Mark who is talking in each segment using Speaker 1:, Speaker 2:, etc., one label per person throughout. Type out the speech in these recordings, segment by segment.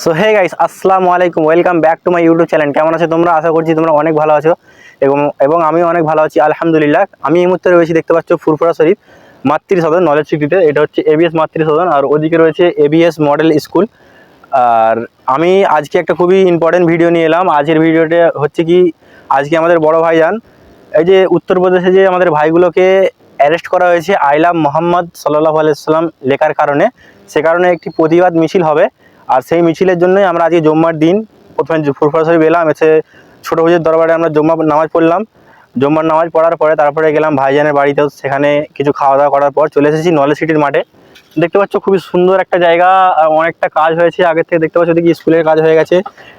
Speaker 1: So hey guys, আসসালামু আলাইকুম, welcome back to my YouTube channel. কেমন আছো তোমরা? আশা করছি তোমরা অনেক ভালো আছো এবং আমিও অনেক ভালো আছি আলহামদুলিল্লাহ। আমি এই মুহূর্তে রয়েছি, দেখতে পাচ্ছ, ফুরফুরা শরীফ মাতৃ সদন নলেজ সিটিতে। এটা হচ্ছে এবিএস মাতৃ সদন, আর ওদিকে রয়েছে এবিএস মডেল স্কুল। আর আমি আজকে একটা খুবই ইম্পর্টেন্ট ভিডিও নিয়ে এলাম। আজকের ভিডিওটা হচ্ছে কি, আজকে আমাদের বড় ভাইজান, এই যে উত্তরপ্রদেশে যে আমাদের ভাইগুলোকে অ্যারেস্ট করা হয়েছে আই লাভ মোহাম্মদ সাল্লাল্লাহু আলাইহি সাল্লাম লেখার কারণে, সে কারণে একটি প্রতিবাদ মিছিল হবে। আর সেই মিছিলের জন্যই আমরা আজকে জুম্মার দিন প্রথমে ফুরফুরা শরীফ এলাম। এসে ছোটো হুজুর দরবারে আমরা জুম্মার নামাজ পড়লাম। জুম্মার নামাজ পড়ার পরে তারপরে গেলাম ভাইজানের বাড়িতেও, সেখানে কিছু খাওয়া দাওয়া করার পর চলে এসেছি নলেজ সিটির মাঠে। দেখতে পাচ্ছ খুবই সুন্দর একটা জায়গা, অনেকটা কাজ হয়েছে আগের থেকে। দেখতে পাচ্ছ এদিকে স্কুলের কাজ হয়ে গেছে,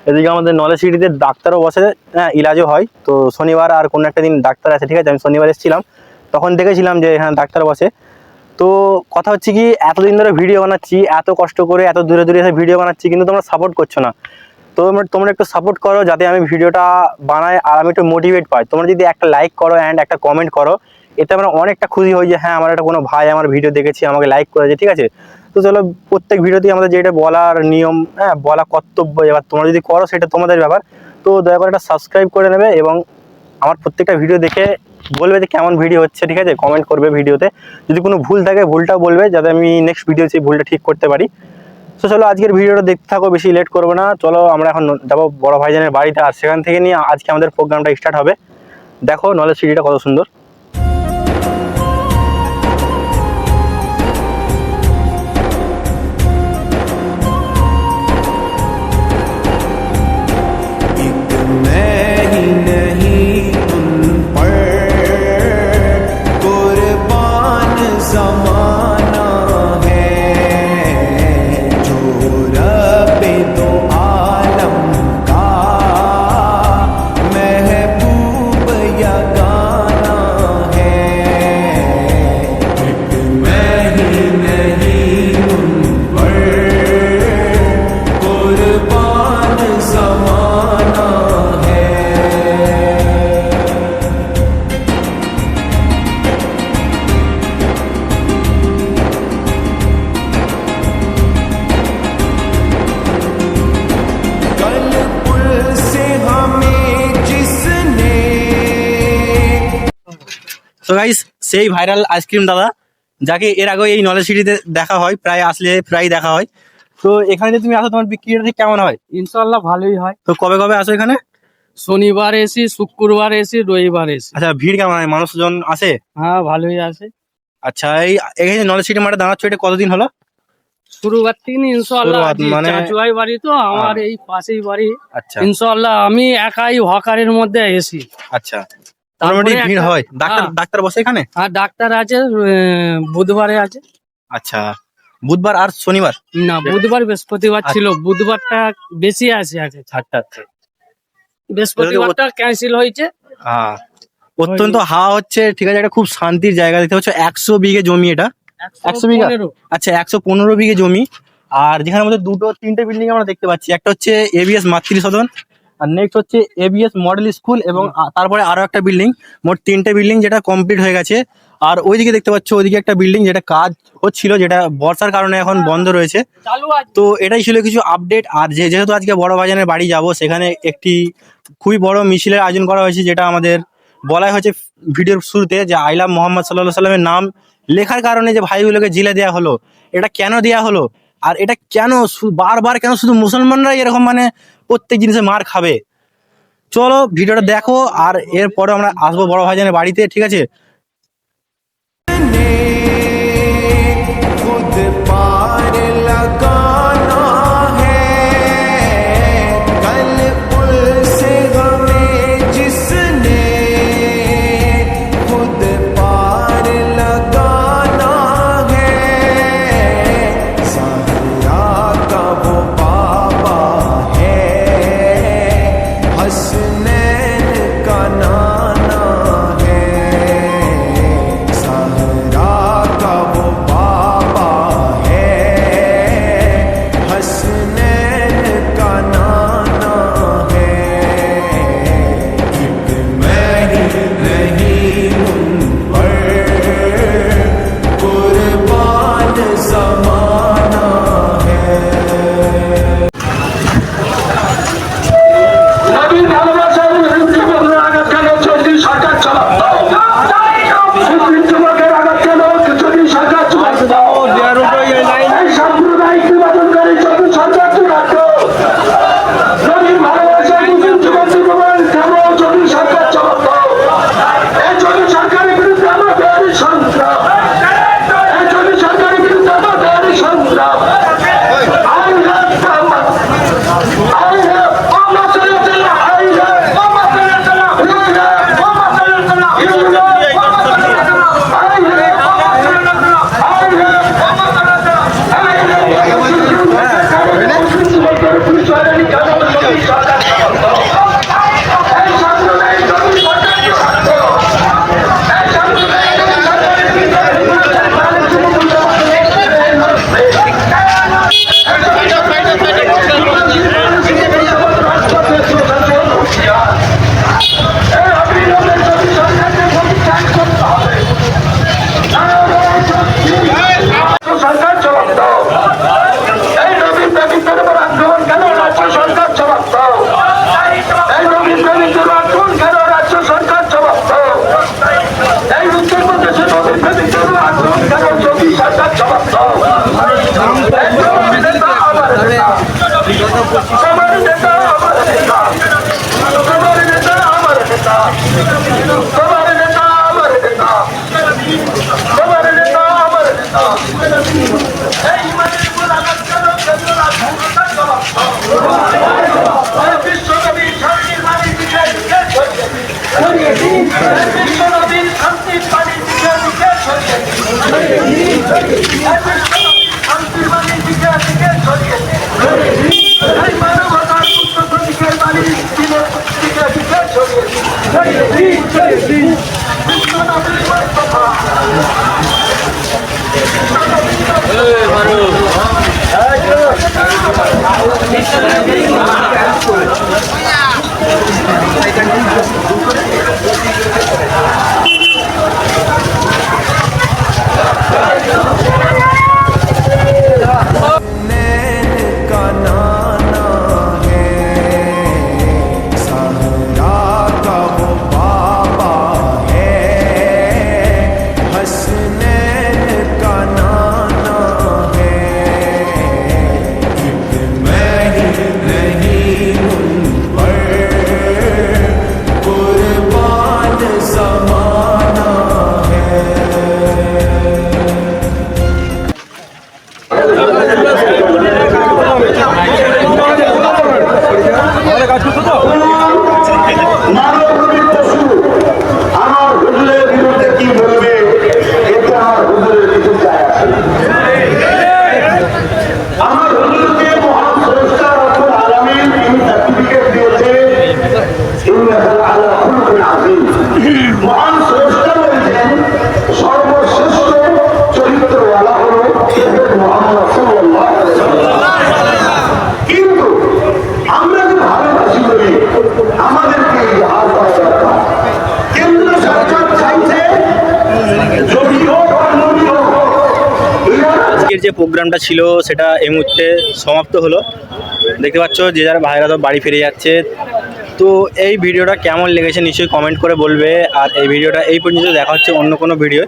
Speaker 1: এদিকে আমাদের নলেজ সিটিতে ডাক্তারও বসে, হ্যাঁ, ইলাজও হয়। তো শনিবার আর কোনো একটা দিন ডাক্তার আছে, ঠিক আছে। আমি শনিবার এসেছিলাম, তখন দেখেছিলাম যে হ্যাঁ ডাক্তার বসে। তো কথা হচ্ছে কি, এতদিন ধরে ভিডিও বানাচ্ছি, এত কষ্ট করে এত দূরে দূরে এসে ভিডিও বানাচ্ছি, কিন্তু তোমরা সাপোর্ট করছো না। তো তোমরা একটু সাপোর্ট করো যাতে আমি ভিডিওটা বানাই আর আমি একটু মোটিভেট পাই। তোমরা যদি একটা লাইক করো অ্যান্ড একটা কমেন্ট করো, এতে আমরা অনেকটা খুশি হই যে হ্যাঁ আমার একটা কোনো ভাই আমার ভিডিও দেখেছি, আমাকে লাইক করেছে, ঠিক আছে। তো চলো, প্রত্যেক ভিডিওতেই আমাদের যেটা বলার নিয়ম, হ্যাঁ, বলা কর্তব্য, এবার তোমরা যদি করো সেটা তোমাদের ব্যাপার। তো দয়া করে একটা সাবস্ক্রাইব করে নেবে এবং আমার প্রত্যেকটা ভিডিও দেখে বলবে যে কেমন ভিডিও হচ্ছে, ঠিক আছে। কমেন্ট করবে ভিডিওতে, যদি কোনো ভুল থাকে ভুলটাও বলবে, যাতে আমি নেক্সট ভিডিও সেই ভুলটা ঠিক করতে পারি। তো চলো আজকের ভিডিওটা দেখতে থাকো, বেশি লেট করবো না। চলো আমরা এখন যাবো বড় ভাইজানের বাড়িতে, আর সেখান থেকে নিয়ে আজকে আমাদের প্রোগ্রামটা স্টার্ট হবে। দেখো নলেজ সিটিটা কত সুন্দর। তো গাইস, সেই ভাইরাল আইসক্রিম দাদা, যাকে এর আগে এই নলেজ সিটিতে দেখা হয়, প্রায় আসলে প্রায় দেখা হয়। তো এখানে যে তুমি আসো, তোমার বিক্রিটা ঠিক কেমন হয়?
Speaker 2: ইনশাল্লাহ ভালোই হয়।
Speaker 1: তো কবে কবে আসো এখানে?
Speaker 2: শনিবার এসি, শুক্রবার এসি, রবিবার এসি।
Speaker 1: আচ্ছা, ভিড় কেমন হয়? মানুষজন আসে?
Speaker 2: হ্যাঁ, ভালোই আছে।
Speaker 1: আচ্ছা, এই নলেজ সিটি মাঠে দাঁড়াচ্ছ, এটা কতদিন হলো?
Speaker 2: শুরুবার থেকে ইনশাল্লাহ।
Speaker 1: শুরুয়াত মানে?
Speaker 2: চাচুয়াই বাড়ি তো আমার, এই পাশেই বাড়ি।
Speaker 1: আচ্ছা
Speaker 2: ইনশাল্লাহ আমি একাই হকারের মধ্যে এসি।
Speaker 1: আচ্ছা, মোটামুটি ভিড় হয়? ডাক্তার বসে এখানে?
Speaker 2: আর ডাক্তার আছে, বুধবারে আছে।
Speaker 1: আচ্ছা, বুধবার আর শনিবার?
Speaker 2: না, বুধবার বৃহস্পতিবার ছিল, বুধবারটা বেশি আছে আগে।
Speaker 1: আচ্ছা,
Speaker 2: বৃহস্পতিবারটা ক্যান্সেল হয়েছে।
Speaker 1: হ্যাঁ, অত্যন্ত হাওয়া হচ্ছে, ঠিক আছে। এটা খুব শান্তির জায়গা। দেখতে পাচ্ছ 100 বিঘে জমি, এটা 100 বিঘা? আচ্ছা, 115 বিঘে জমি। আর যেখানে আমাদের দুটো তিনটে বিল্ডিং আমরা দেখতে পাচ্ছি, একটা হচ্ছে এবিএস মাতৃ সদন, আর নেক্সট হচ্ছে এবিএস মডেল স্কুল, এবং তারপরে আরো একটা বিল্ডিং। মোট তিনটে বিল্ডিং যেটা কমপ্লিট হয়ে গেছে। আর ওইদিকে দেখতে পাচ্ছ, ওইদিকে একটা বিল্ডিং যেটা কাজ হচ্ছিল, যেটা বর্ষার কারণে এখন বন্ধ রয়েছে। তো এটাই ছিল কিছু আপডেট। আর যেহেতু আজকে বড় ভাইজানের বাড়ি যাব, সেখানে একটি খুবই বড় মিছিলের আয়োজন করা হয়েছে, যেটা আমাদের বলা হয়েছে ভিডিওর শুরুতে, যে আই লাভ মোহাম্মদ সাল্লাল্লাহু সাল্লামের নাম লেখার কারণে যে ভাইগুলোকে জেলে দেওয়া হলো, এটা কেন দেওয়া হলো, আর এটা কেন বারবার কেন শুধু মুসলমানরাই এরকম মানে প্রত্যেক জিনিসে মার খাবে। চলো ভিডিওটা দেখো, আর এরপরে আমরা আসবো বড় ভাইজানের বাড়িতে, ঠিক আছে।
Speaker 3: আমার হুজুরের বিরুদ্ধে কি বলবে, এতে আমার হুজুরের কিছু যায় আসে না। আমার হুজুরকে মহান স্রষ্টা রব্বুল আলামিন তিনি সার্টিফিকেট দিয়েছে, ইন্নাহু আলা খুলুকিন আযীম। মহান স্রষ্টা বলেছেন সর্বশ্রেষ্ঠ চরিত্রওয়ালা হলো মুহাম্মদ রাসূলুল্লাহ সাল্লাল্লাহু আলাইহি ওয়াসাল্লাম। কিন্তু আমরা যে ভালোবাসি বলি আমাদেরকে ইহার করা দরকার। কেন্দ্র সরকার চাইছে যদি হোক আর নবী হোক,
Speaker 1: আজকের যে প্রোগ্রামটা ছিল সেটা এই মুহূর্তে সমাপ্ত হলো। দেখতে পাচ্ছ যে যার ভাইরা তো বাড়ি ফিরে যাচ্ছে। তো এই ভিডিওটা কেমন লেগেছে নিশ্চয়ই কমেন্ট করে বলবে। আর এই ভিডিওটা এই পর্যন্ত দেখা হচ্ছে অন্য কোনো ভিডিও।